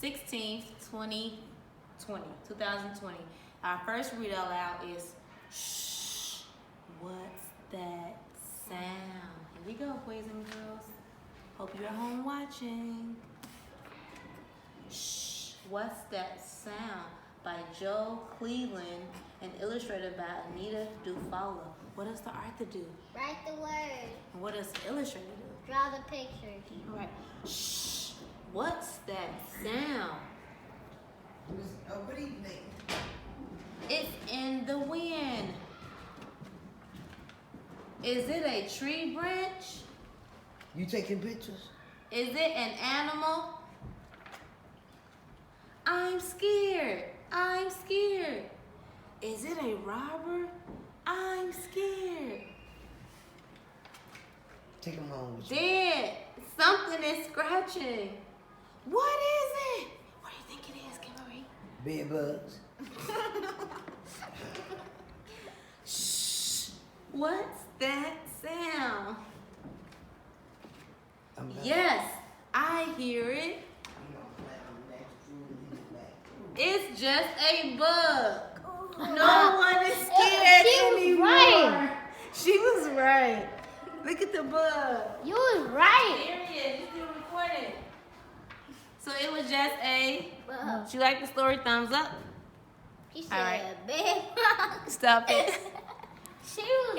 16th, 2020. Our first read aloud is shh. What's that sound? Here we go, boys and girls. Hope you're at home watching. Shh. What's that sound? By Joe Cleland and illustrated by Anita DuFalla. What does the author do? Write the word. And what does the illustrator do? Draw the picture. All right. Shh. What's that sound? Good evening. It's in the wind. Is it a tree branch? You taking pictures? Is it an animal? I'm scared. I'm scared. Is it a robber? I'm scared. Take them home with you. Dad, something is scratching. What is it? What do you think it is, Kimberly? Bed bugs. Shh. What's that sound? I'm not- Yes, I hear it. It's just a bug. No one is scared She was anymore. right. She was right. Look at the bug. You was right. There he is. You still recording. So it was just a. Bug. You like the story? Thumbs up. He All right. said, big. Stop it. She was